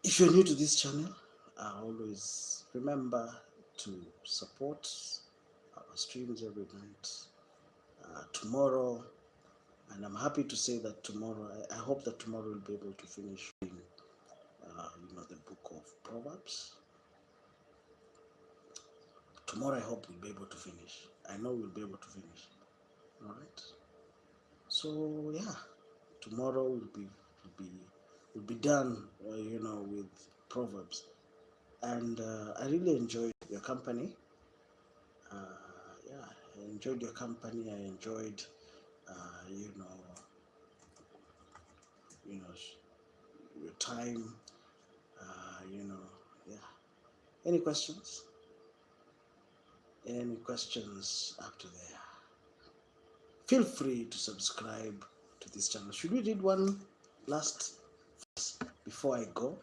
If you're new to this channel, always remember to support our streams every night. Tomorrow, and I'm happy to say that tomorrow, I hope that tomorrow we'll be able to finish reading, the book of Proverbs. Tomorrow, I hope we'll be able to finish. I know we'll be able to finish. All right. So yeah, tomorrow will be done. With Proverbs, and I really enjoyed your company. Yeah, I enjoyed your company. I enjoyed, uh, you know, your time. Yeah. Any questions? Any questions up to there? Feel free to subscribe to this channel. Should we read one last before I go?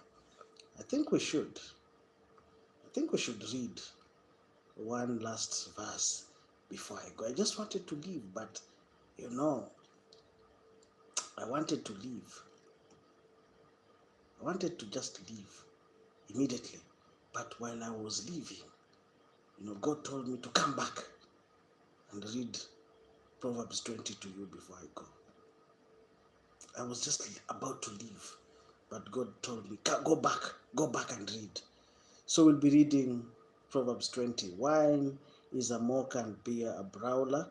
I think we should. I think we should read one last verse before I go. I just wanted to leave, but I wanted to leave. I wanted to just leave immediately. But while I was leaving, God told me to come back and read Proverbs 20 to you before I go. I was just about to leave, but God told me, go back and read. So we'll be reading Proverbs 20. Wine is a mocker and beer a brawler.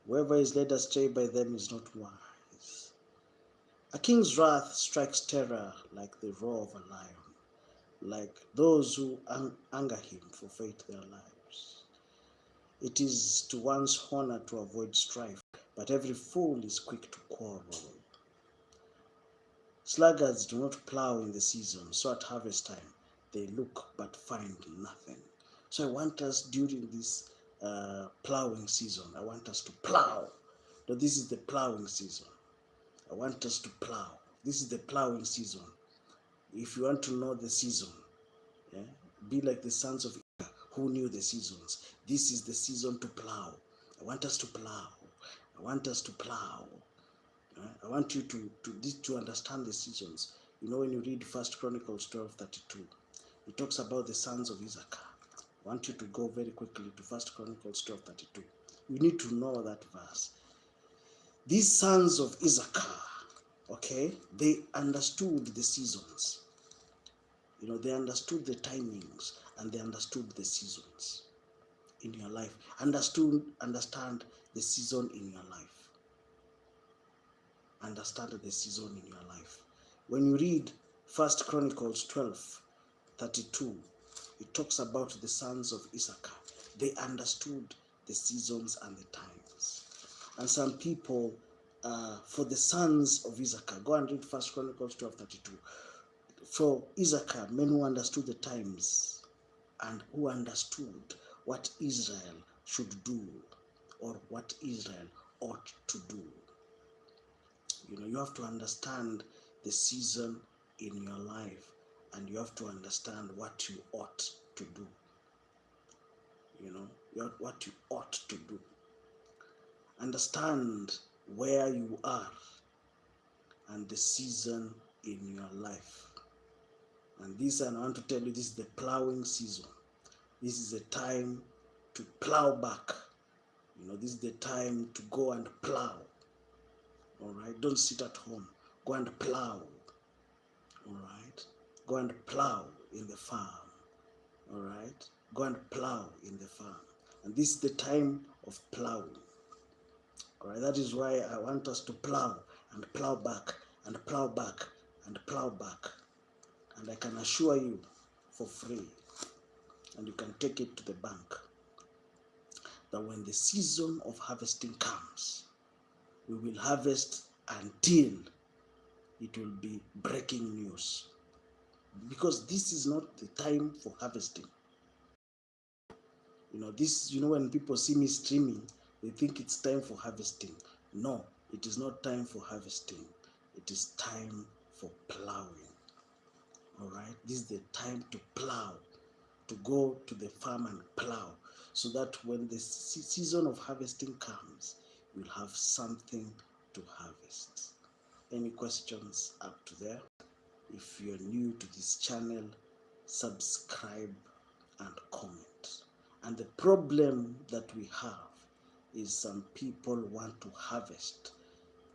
Whoever is led astray by them is not wise. A king's wrath strikes terror like the roar of a lion. Like those who anger him forfeit their lives. It is to one's honor to avoid strife, but every fool is quick to quarrel. Sluggards do not plow in the season, so at harvest time they look but find nothing. So I want us during this plowing season, I want us to plow. No, this is the plowing season. I want us to plow. This is the plowing season. If you want to know the season, yeah, be like the sons of Issachar who knew the seasons. This is the season to plow. I want us to plow. I want us to plow. I want you to understand the seasons. When you read First Chronicles 12:32, it talks about the sons of Issachar. I want you to go very quickly to First Chronicles 12:32. You need to know that verse. These sons of Issachar, okay, they understood the seasons. They understood the timings and they understood the seasons in your life. Understand the season in your life. Understand the season in your life. When you read First Chronicles 12:32, it talks about the sons of Issachar. They understood the seasons and the times. And some people, for the sons of Issachar, go and read First Chronicles 12:32. For Issachar, men who understood the times and who understood what Israel should do or what Israel ought to do. You have to understand the season in your life and you have to understand what you ought to do. What you ought to do. Understand where you are and the season in your life. And I want to tell you, this is the plowing season. This is the time to plow back. This is the time to go and plow. All right, don't sit at home. Go and plow. All right, go and plow in the farm. All right, go and plow in the farm. And this is the time of plowing. All right, that is why I want us to plow and plow back and plow back and plow back. And I can assure you for free, and you can take it to the bank, that when the season of harvesting comes, we will harvest until it will be breaking news. Because this is not the time for harvesting. When people see me streaming, they think it's time for harvesting. No, it is not time for harvesting. It is time for plowing. All right, this is the time to plow, to go to the farm and plow, so that when the season of harvesting comes, you'll have something to harvest. Any questions up to there? If you're new to this channel, subscribe and comment. And the problem that we have is some people want to harvest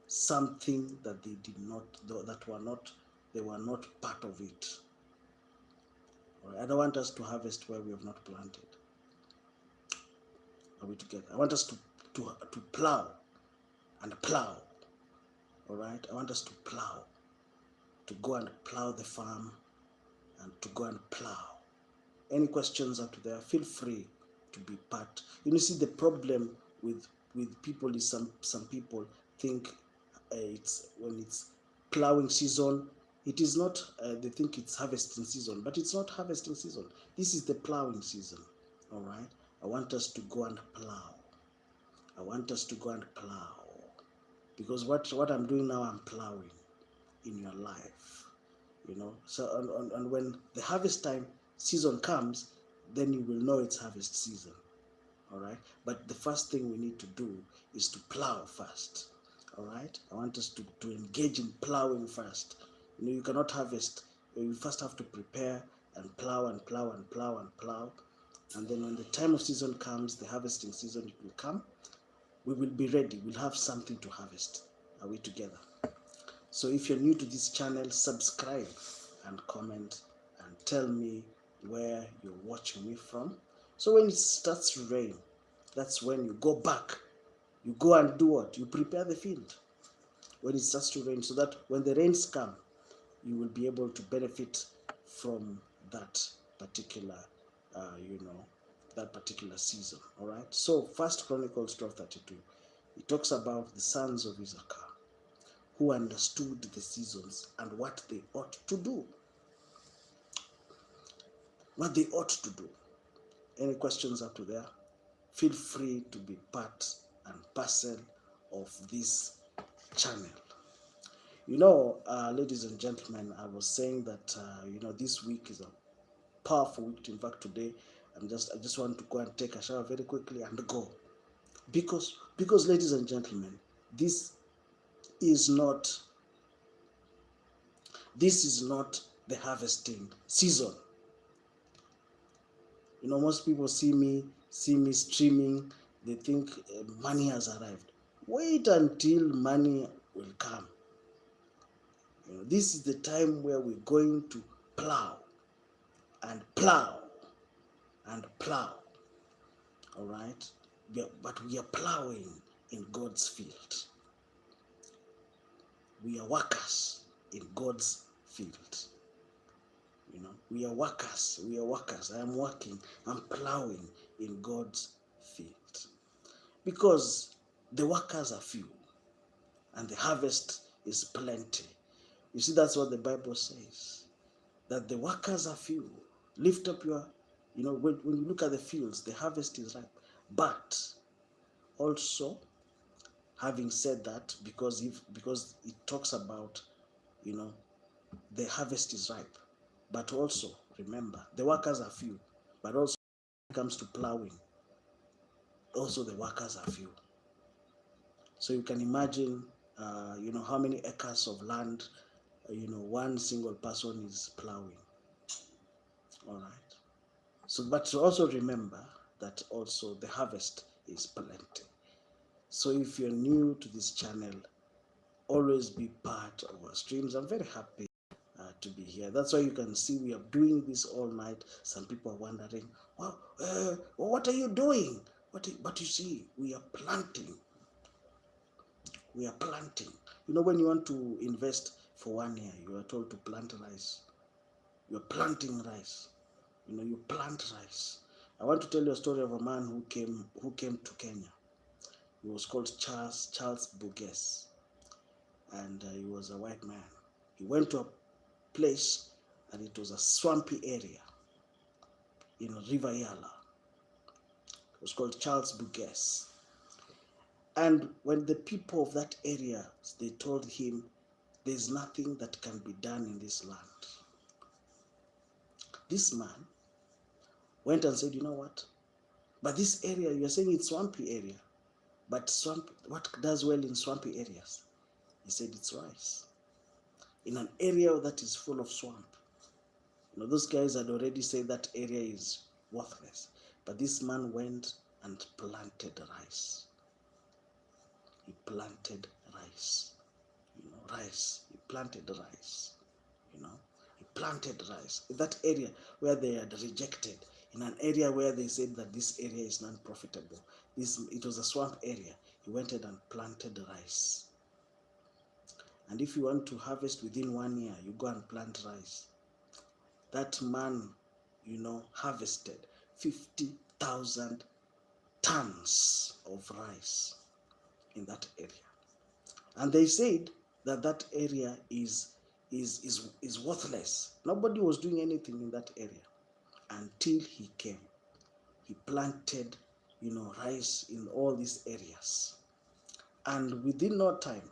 something that they did not, they were not part of it. I don't want us to harvest where we have not planted. Are we together? I want us to plow and plow. All right? I want us to plow, to go and plow the farm and to go and plow. Any questions up to there? Feel free to be part. You see, the problem with people is some people think it's when it's plowing season, it is not, they think it's harvesting season, but it's not harvesting season. This is the plowing season. All right? I want us to go and plow. I want us to go and plow. Because what I'm doing now, I'm plowing in your life. You know, so and when the harvest time season comes, then you will know it's harvest season. All right? But the first thing we need to do is to plow first. All right? I want us to engage in plowing first. You know, you cannot harvest. You first have to prepare and plow and plow and plow and plow. And then when the time of season comes, the harvesting season will come, we will be ready. We'll have something to harvest. Are we together? So if you're new to this channel, subscribe and comment and tell me where you're watching me from. So when it starts to rain, that's when you go back. You go and do what? You prepare the field when it starts to rain, so that when the rains come, you will be able to benefit from that particular, that particular season. All right. So 1 Chronicles 12:32, it talks about the sons of Issachar who understood the seasons and what they ought to do. What they ought to do. Any questions up to there? Feel free to be part and parcel of this channel. You know, ladies and gentlemen, I was saying that this week is a powerful week. In fact, today I just want to go and take a shower very quickly and go, because ladies and gentlemen, this is not the harvesting season. You know, most people see me streaming, they think money has arrived. Wait until money will come. You know, this is the time where we're going to plow and plow and plow. All right? But we are plowing in God's field. We are workers in God's field. You know, we are workers. I am working. I'm plowing in God's field. Because the workers are few and the harvest is plenty. You see, that's what the Bible says. That the workers are few. Lift up your, when you look at the fields, the harvest is ripe. But also, having said that, because it talks about, the harvest is ripe. But also, remember, the workers are few. But also, when it comes to plowing, also the workers are few. So you can imagine, how many acres of land, one single person is plowing. All right. So, but also remember that also the harvest is plenty. So if you're new to this channel, always be part of our streams. I'm very happy to be here. That's why you can see we are doing this all night. Some people are wondering, well, what are you doing? But you see, we are planting. We are planting. You know, when you want to invest for 1 year, you are told to plant rice. You're planting rice. You plant rice. I want to tell you a story of a man who came to Kenya. He was called Charles Buges, and he was a white man. He went to a place, and it was a swampy area in River Yala. It was called Charles Buges. And when the people of that area, they told him, there's nothing that can be done in this land. This man went and said, you know what? But this area, you're saying it's swampy area. But what does well in swampy areas? He said it's rice. in an area that is full of swamp. Those guys had already said that area is worthless. But this man went and planted rice. He planted rice. Rice. He planted rice. He planted rice. In that area where they had rejected, in an area where they said that this area is non-profitable, it was a swamp area, he went ahead and planted rice. And if you want to harvest within 1 year, you go and plant rice. That man, harvested 50,000 tons of rice in that area. And they said that that area is worthless. Nobody was doing anything in that area until he came. He planted, rice in all these areas. And within no time,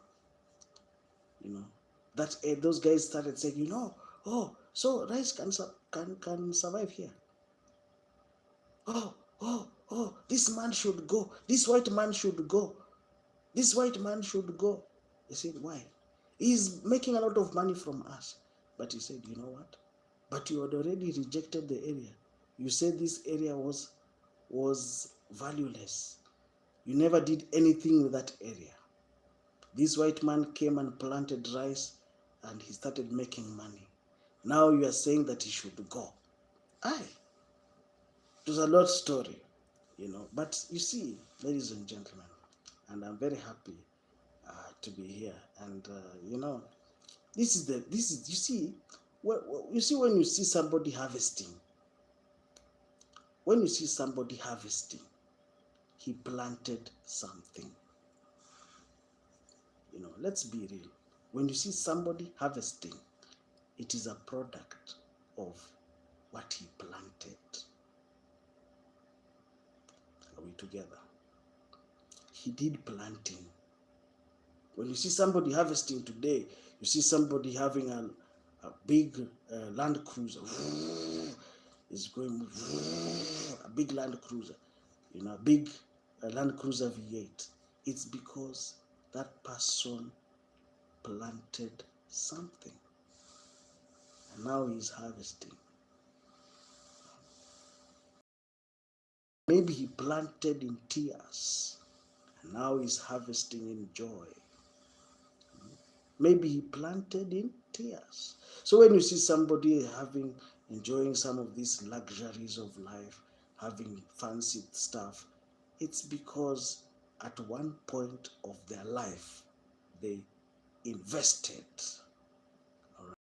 those guys started saying, so rice can survive here. This man should go. This white man should go. This white man should go. They said, why? He's making a lot of money from us. But he said, you know what? But you had already rejected the area. You said this area was valueless. You never did anything with that area. This white man came and planted rice and he started making money. Now you are saying that he should go. It was a long story, But you see, ladies and gentlemen, and I'm very happy to be here. And you see, when you see somebody harvesting, he planted something. Let's be real. When you see somebody harvesting, it is a product of what he planted. Are we together? He did planting. When you see somebody harvesting today, you see somebody having a big Land Cruiser. Is going a big Land Cruiser, a big Land Cruiser V8. It's because that person planted something, and now he's harvesting. Maybe he planted in tears, and now he's harvesting in joy. Maybe he planted in tears. So when you see somebody enjoying some of these luxuries of life, having fancy stuff, it's because at one point of their life, they invested. All right.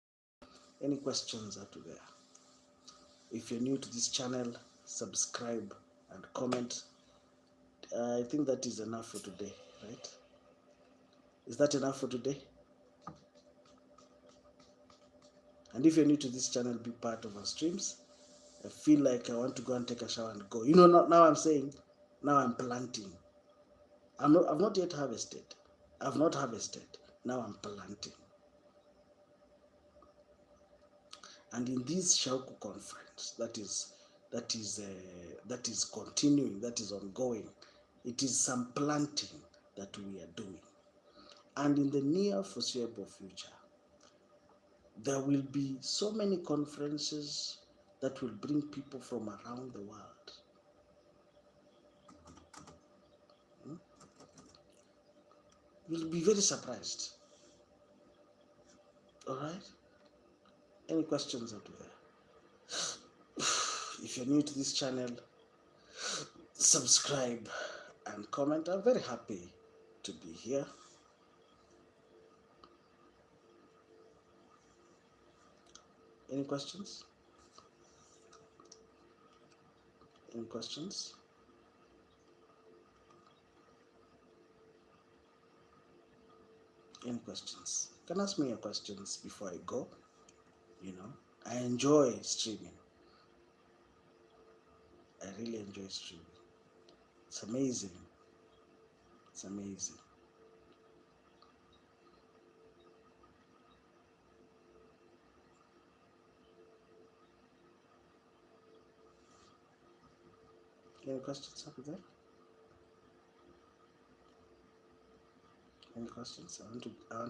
Any questions out there? If you're new to this channel, subscribe and comment. I think that is enough for today, right? Is that enough for today? And if you're new to this channel, be part of our streams. I feel like I want to go and take a shower and go. Now I'm saying, now I'm planting. I've not yet harvested. I've not harvested. Now I'm planting. And in this Shauku conference, that is continuing, that is ongoing, it is some planting that we are doing. And in the near foreseeable future, there will be so many conferences that will bring people from around the world. You'll be very surprised. All right? Any questions out there? If you're new to this channel, subscribe and comment. I'm very happy to be here. Any questions? Any questions? Any questions? You can ask me your questions before I go. I enjoy streaming. I really enjoy streaming. It's amazing. It's amazing. Any questions up there? Any questions? I want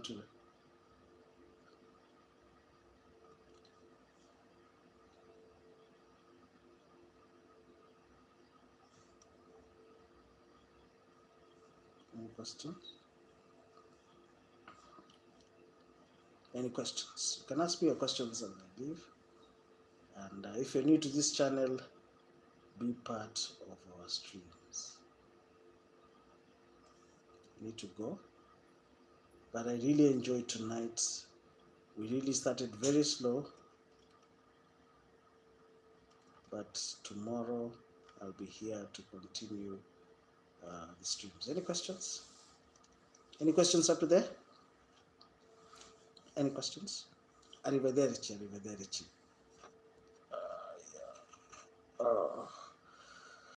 to question? Any questions? You can ask me your questions and I leave. And if you're new to this channel, be part of our streams. I need to go. But I really enjoyed tonight. We really started very slow. But tomorrow I'll be here to continue the streams. Any questions? Any questions up to there? Any questions? Arrivederci, arrivederci. Yeah.